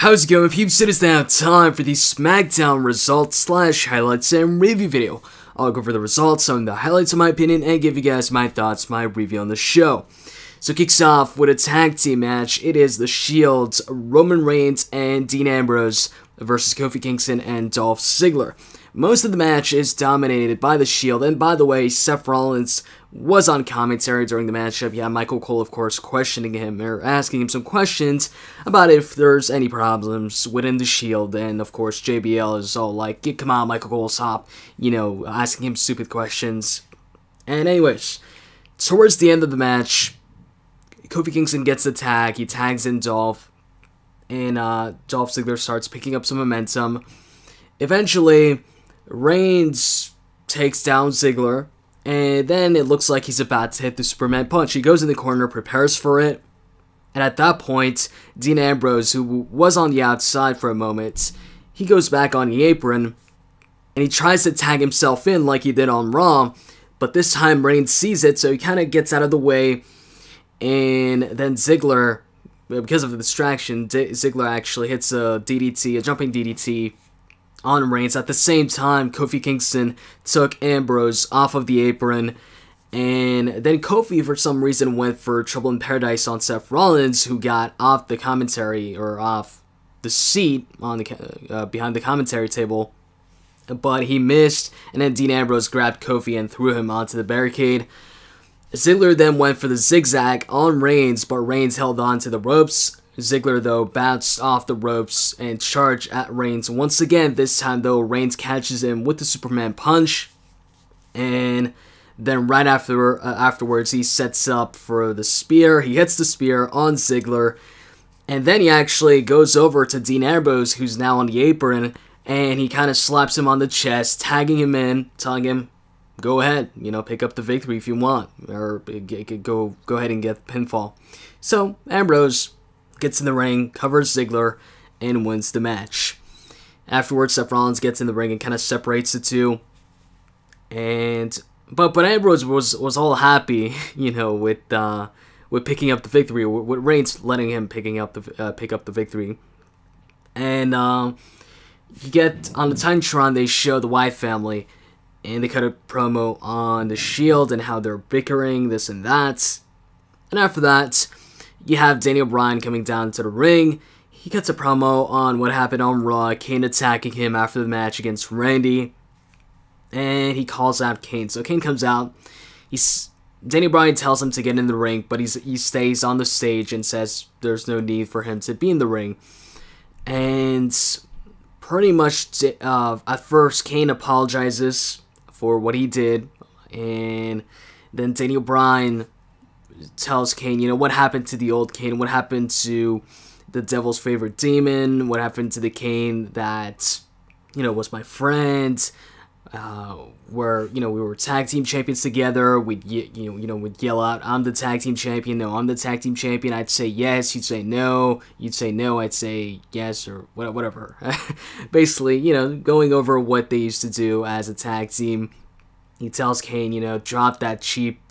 How's it going, peeps? It is now time for the Smackdown results / highlights and review video. I'll go over the results, some of the highlights in my opinion, and give you guys my thoughts, my review on the show. So it kicks off with a tag team match. It is the Shield's Roman Reigns and Dean Ambrose versus Kofi Kingston and Dolph Ziggler. Most of the match is dominated by the Shield, and by the way, Seth Rollins was on commentary during the matchup. Yeah, Michael Cole, of course, questioning him, or asking him some questions about if there's any problems within the Shield, and of course, JBL is all like, come on, Michael Cole, stop, asking him stupid questions. And anyways, towards the end of the match, Kofi Kingston gets the tag, he tags in Dolph, and Dolph Ziggler starts picking up some momentum. Eventually, Reigns takes down Ziggler, and then it looks like he's about to hit the Superman punch. He goes in the corner, prepares for it, and at that point, Dean Ambrose, who was on the outside for a moment, he goes back on the apron, and he tries to tag himself in like he did on Raw, but this time Reigns sees it, so he kind of gets out of the way, and then Ziggler, because of the distraction, Ziggler actually hits a DDT, a jumping DDT, on Reigns. At the same time, Kofi Kingston took Ambrose off of the apron, and then Kofi for some reason went for Trouble in Paradise on Seth Rollins, who got off the commentary, or off the seat on the behind the commentary table, but he missed, and then Dean Ambrose grabbed Kofi and threw him onto the barricade. Ziggler then went for the zigzag on Reigns, but Reigns held on to the ropes. Ziggler, though, bounced off the ropes and charged at Reigns once again. This time, though, Reigns catches him with the Superman punch. And then right afterwards, he sets up for the spear. He hits the spear on Ziggler. And then he actually goes over to Dean Ambrose, who's now on the apron. And he kind of slaps him on the chest, tagging him in, telling him, go ahead, pick up the victory if you want. Or go ahead and get the pinfall. So, Ambrose gets in the ring, covers Ziggler, and wins the match. Afterwards, Seth Rollins gets in the ring and kind of separates the two. But Ambrose was all happy, with picking up the victory, with Reigns letting him pick up the victory. And you get on the Titantron, they show the Wyatt family, and they cut a promo on the Shield and how they're bickering, this and that. And after that, you have Daniel Bryan coming down to the ring. He cuts a promo on what happened on Raw, Kane attacking him after the match against Randy. And he calls out Kane. So Kane comes out. Daniel Bryan tells him to get in the ring, but he stays on the stage and says there's no need for him to be in the ring. And pretty much at first, Kane apologizes for what he did. And then Daniel Bryan tells Kane, what happened to the old Kane? What happened to the devil's favorite demon? What happened to the Kane that, was my friend? Where, we were tag team champions together. We'd yell out, I'm the tag team champion. No, I'm the tag team champion. I'd say yes. You'd say no. You'd say no. I'd say yes, or whatever. Basically, going over what they used to do as a tag team. He tells Kane, drop that cheap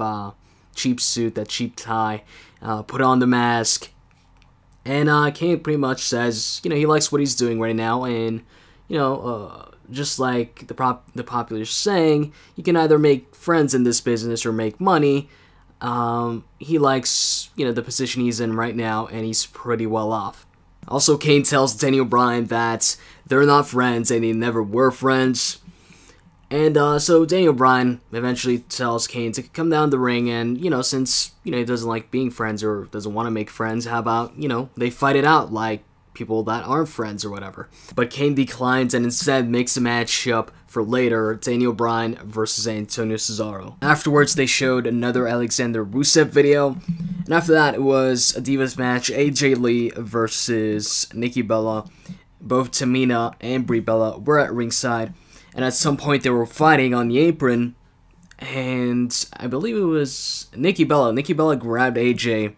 suit, that cheap tie, put on the mask, and Kane pretty much says, he likes what he's doing right now, and, just like the popular saying, you can either make friends in this business or make money. He likes, the position he's in right now, and he's pretty well off. Also, Kane tells Daniel Bryan that they're not friends, and they never were friends. And so Daniel Bryan eventually tells Kane to come down the ring, and, since, he doesn't like being friends or doesn't want to make friends, how about, they fight it out like people that aren't friends or whatever. But Kane declines and instead makes a match up for later, Daniel Bryan versus Antonio Cesaro. Afterwards, they showed another Alexander Rusev video, and after that, it was a Divas match, AJ Lee versus Nikki Bella. Both Tamina and Brie Bella were at ringside. And at some point, they were fighting on the apron, and I believe it was Nikki Bella. Nikki Bella grabbed AJ,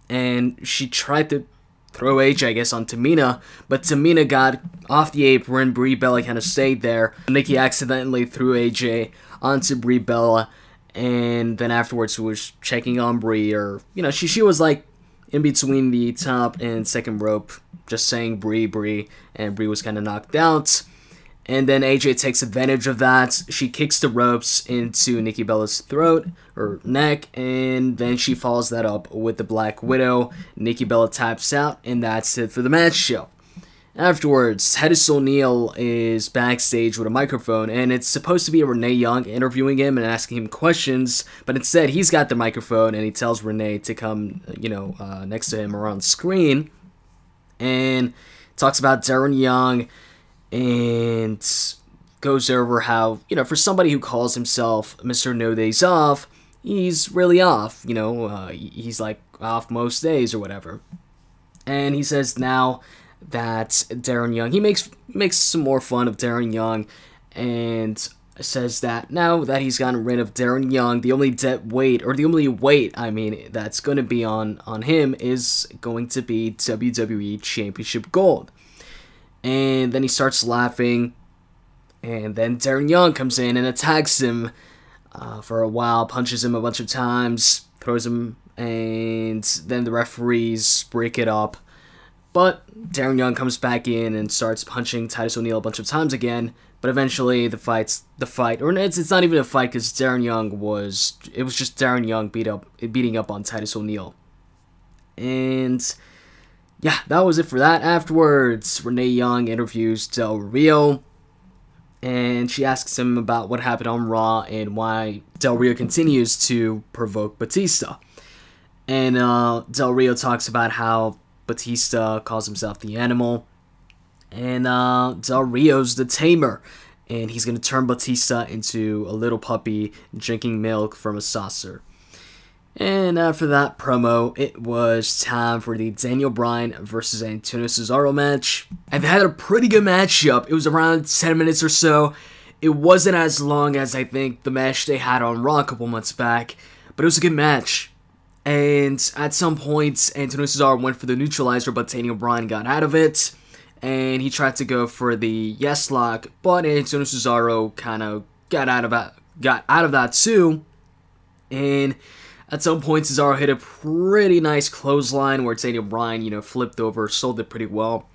and she tried to throw AJ, I guess, on Tamina, but Tamina got off the apron. Brie Bella kind of stayed there. Nikki accidentally threw AJ onto Brie Bella, and then afterwards she was checking on Brie, or, she was like, in between the top and second rope, just saying Brie, and Brie was kind of knocked out. And then AJ takes advantage of that. She kicks the ropes into Nikki Bella's throat, or neck, and then she follows that up with the Black Widow. Nikki Bella taps out, and that's it for the match show. Afterwards, Titus O'Neil is backstage with a microphone, and it's supposed to be Renee Young interviewing him and asking him questions, but instead he's got the microphone, and he tells Renee to come, next to him or on screen, and talks about Darren Young, and goes over how, for somebody who calls himself Mr. No Days Off, he's really off, he's like off most days or whatever. And he says now that Darren Young, he makes some more fun of Darren Young, and says that now that he's gotten rid of Darren Young, the only weight that's going to be on him is going to be WWE Championship Gold. And then he starts laughing, and then Darren Young comes in and attacks him for a while, punches him a bunch of times, throws him, and then the referees break it up. But Darren Young comes back in and starts punching Titus O'Neil a bunch of times again, but eventually it's not even a fight, because it was just Darren Young beating up on Titus O'Neil. And yeah, that was it for that. Afterwards, Renee Young interviews Del Rio, and she asks him about what happened on Raw and why Del Rio continues to provoke Batista. And Del Rio talks about how Batista calls himself the Animal, and Del Rio's the Tamer, and he's going to turn Batista into a little puppy drinking milk from a saucer. And after that promo, it was time for the Daniel Bryan versus Antonio Cesaro match. And they had a pretty good matchup. It was around 10 minutes or so. It wasn't as long as I think the match they had on Raw a couple months back, but it was a good match. And at some points, Antonio Cesaro went for the neutralizer, but Daniel Bryan got out of it. And he tried to go for the yes lock, but Antonio Cesaro kind of got out of that too. And at some point, Cesaro hit a pretty nice clothesline where Daniel Bryan, flipped over, sold it pretty well.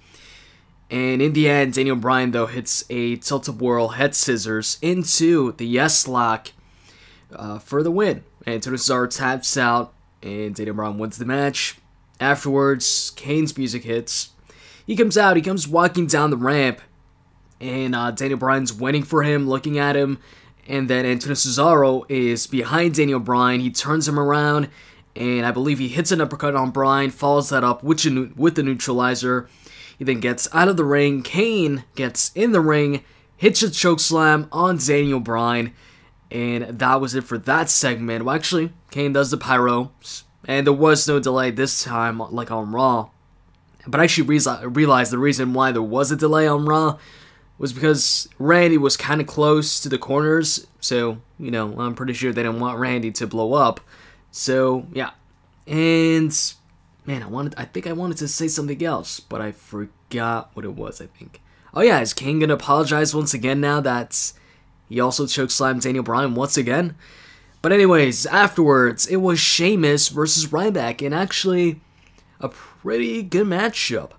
And in the end, Daniel Bryan, though, hits a tilt-a-whirl head scissors into the yes lock for the win. Antonio Cesaro taps out, and Daniel Bryan wins the match. Afterwards, Kane's music hits. He comes out, he comes walking down the ramp, and Daniel Bryan's waiting for him, looking at him. And then Antonio Cesaro is behind Daniel Bryan. He turns him around, and I believe he hits an uppercut on Bryan, follows that up with the neutralizer. He then gets out of the ring. Kane gets in the ring, hits a chokeslam on Daniel Bryan, and that was it for that segment. Well, actually, Kane does the pyro, and there was no delay this time like on Raw. But I actually realized the reason why there was a delay on Raw was because Randy was kind of close to the corners, so, I'm pretty sure they didn't want Randy to blow up. So, yeah. And, man, I think I wanted to say something else, but I forgot what it was, I think. Oh yeah, is Kane gonna apologize once again now that he also chokeslammed Daniel Bryan once again? But anyways, afterwards, it was Sheamus versus Ryback, and actually a pretty good matchup.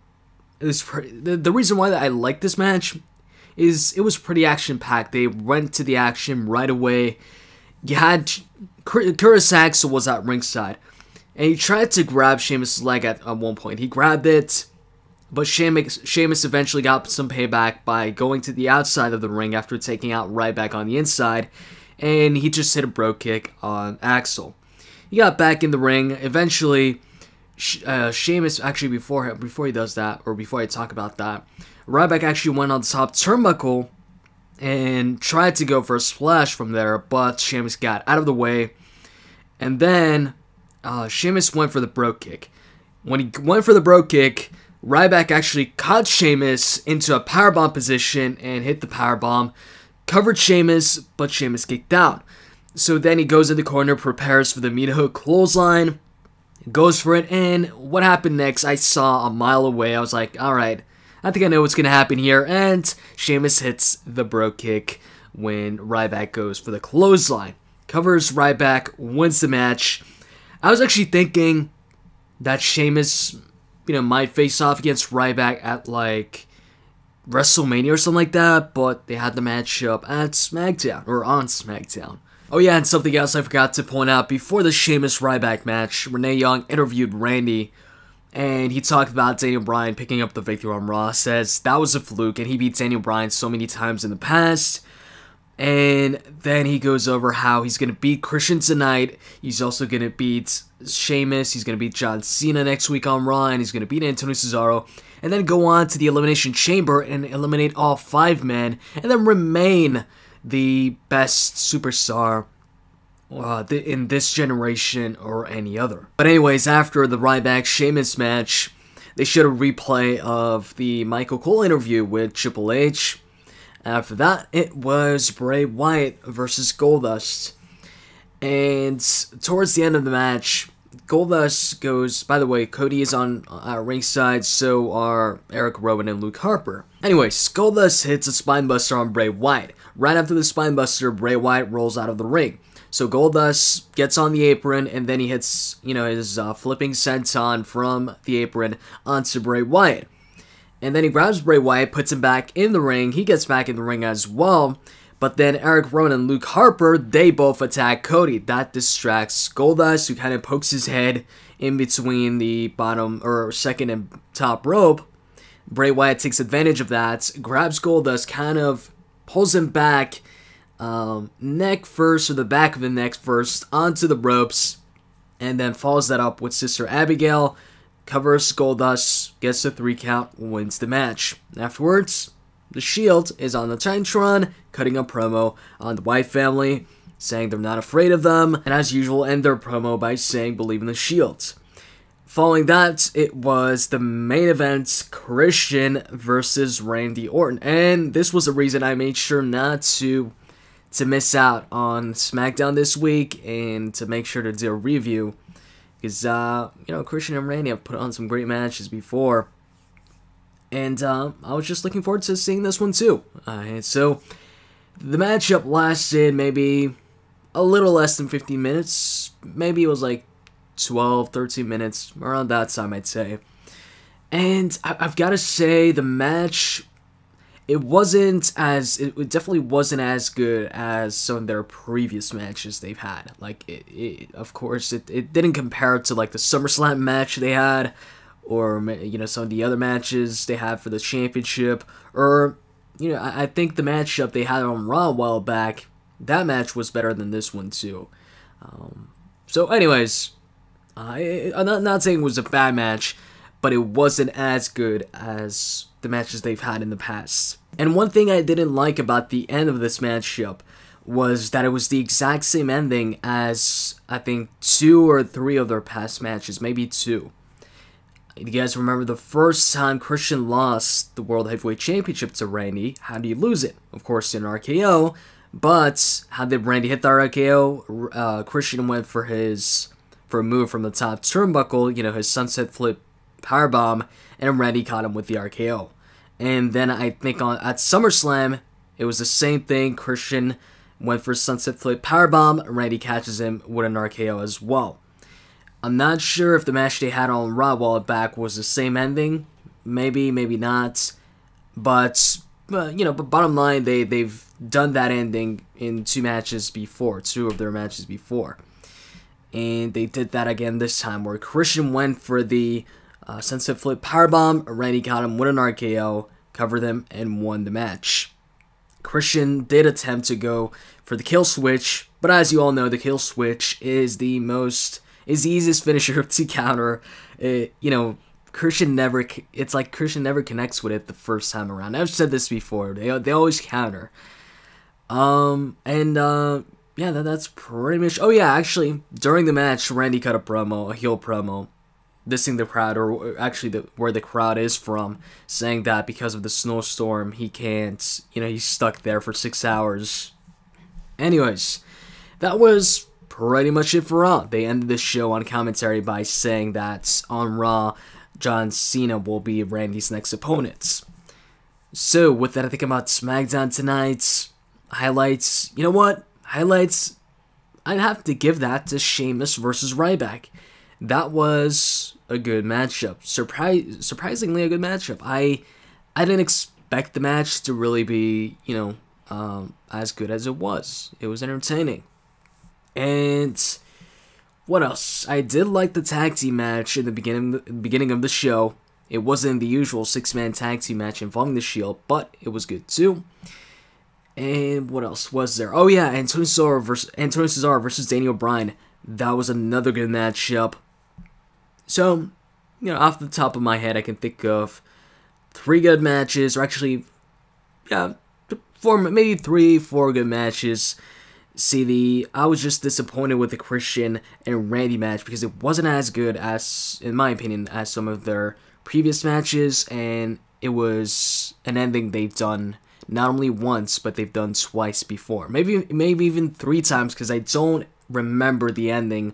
It was the reason why I like this match is it was pretty action-packed. They went to the action right away. You had Curtis Axel was at ringside, and he tried to grab Sheamus' leg at one point. He grabbed it, but Sheamus eventually got some payback by going to the outside of the ring after taking out Ryback on the inside, and he just hit a bro kick on Axel. He got back in the ring. Eventually, Sheamus, actually before he does that, or before I talk about that, Ryback actually went on the top turnbuckle and tried to go for a splash from there, but Sheamus got out of the way. And then Sheamus went for the bro kick. When he went for the bro kick, Ryback actually caught Sheamus into a powerbomb position and hit the powerbomb, covered Sheamus, but Sheamus kicked out. So then he goes in the corner, prepares for the meat hook clothesline, goes for it, and what happened next, I saw a mile away. I was like, alright, I think I know what's going to happen here, and Sheamus hits the bro kick when Ryback goes for the clothesline. Covers Ryback, wins the match. I was actually thinking that Sheamus, might face off against Ryback at like WrestleMania or something like that, but they had the match up at SmackDown, or on SmackDown. Oh yeah, and something else I forgot to point out, before the Sheamus Ryback match, Renee Young interviewed Randy, and he talked about Daniel Bryan picking up the victory on Raw, says that was a fluke, and he beat Daniel Bryan so many times in the past. And then he goes over how he's going to beat Christian tonight, he's also going to beat Sheamus, he's going to beat John Cena next week on Raw, and he's going to beat Antonio Cesaro, and then go on to the Elimination Chamber and eliminate all 5 men, and then remain the best superstar in this generation or any other. But anyways, after the Ryback-Sheamus match, they showed a replay of the Michael Cole interview with Triple H. After that, it was Bray Wyatt versus Goldust. And towards the end of the match, Goldust goes, by the way, Cody is on ringside, so are Eric Rowan and Luke Harper. Anyways, Goldust hits a spinebuster on Bray Wyatt. Right after the spinebuster, Bray Wyatt rolls out of the ring. So Goldust gets on the apron, and then he hits, his flipping senton from the apron onto Bray Wyatt. And then he grabs Bray Wyatt, puts him back in the ring. He gets back in the ring as well. But then Eric Rowan and Luke Harper, they both attack Cody. That distracts Goldust, who kind of pokes his head in between the bottom or second and top rope. Bray Wyatt takes advantage of that, grabs Goldust, kind of pulls him back, neck first, or the back of the neck first, onto the ropes, and then follows that up with Sister Abigail, covers Goldust, gets the 3 count, wins the match. Afterwards, the Shield is on the Titantron, cutting a promo on the Wyatt family, saying they're not afraid of them, and as usual, end their promo by saying believe in the Shield. Following that, it was the main event, Christian versus Randy Orton, and this was the reason I made sure not to miss out on SmackDown this week, and to make sure to do a review, because, Christian and Randy have put on some great matches before, and I was just looking forward to seeing this one too. So, the matchup lasted maybe a little less than 15 minutes, maybe it was like 12, 13 minutes, around that time I'd say, and I've got to say, the match, it definitely wasn't as good as some of their previous matches they've had. Like, of course, it didn't compare to, like, the SummerSlam match they had, or, some of the other matches they had for the championship, or, I think the matchup they had on Raw a while back, that match was better than this one, too. So, anyways, I'm not saying it was a bad match, but it wasn't as good as the matches they've had in the past. And one thing I didn't like about the end of this matchup was that it was the exact same ending as, I think, 2 or 3 of their past matches, maybe 2. You guys remember the first time Christian lost the World Heavyweight Championship to Randy? How do you lose it? Of course, in RKO, but how did Randy hit the RKO? Christian went for a move from the top turnbuckle, his sunset flip powerbomb, and Randy caught him with the RKO. And then I think at SummerSlam, it was the same thing. Christian went for a sunset flip powerbomb, Randy catches him with an RKO as well. I'm not sure if the match they had on Raw a while back was the same ending. Maybe, maybe not. But bottom line, they've done that ending in 2 matches before, 2 of their matches before. And they did that again this time, where Christian went for the sunset flip powerbomb, Randy caught him with an RKO, covered him, and won the match. Christian did attempt to go for the kill switch, but as you all know, the kill switch is the easiest finisher to counter. Christian never connects with it the first time around. I've said this before. They always counter. Yeah, that's pretty much. Oh yeah, actually, during the match, Randy cut a heel promo, dissing the crowd, or actually where the crowd is from, saying that because of the snowstorm, he can't, he's stuck there for 6 hours. Anyways, that was pretty much it for Raw. They ended the show on commentary by saying that on Raw, John Cena will be Randy's next opponent. So, with that, I think about SmackDown tonight. Highlights, Highlights, I'd have to give that to Sheamus versus Ryback. that was a good matchup. Surprisingly a good matchup. I didn't expect the match to really be, as good as it was. It was entertaining. And what else? I did like the tag team match in the beginning of the show. It wasn't the usual 6-man tag team match involving the Shield, but it was good too. And what else was there? Oh yeah, Antonio Cesaro versus Daniel Bryan. That was another good matchup. So, off the top of my head, I can think of 3 good matches, or actually, yeah, 4, maybe 3, 4 good matches. See, I was just disappointed with the Christian and Randy match because it wasn't as good as, in my opinion, as some of their previous matches, and it was an ending they've done not only once, but they've done twice before. Maybe even 3 times, because I don't remember the ending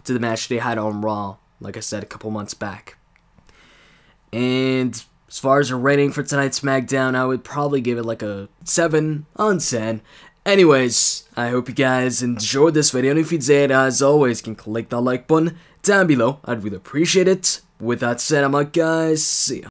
to the match they had on Raw, like I said, a couple months back. And as far as a rating for tonight's SmackDown, I would probably give it like a 7 on 10. Anyways, I hope you guys enjoyed this video, and if you did, as always, you can click that like button down below. I'd really appreciate it. With that said, I'm out, guys. See ya.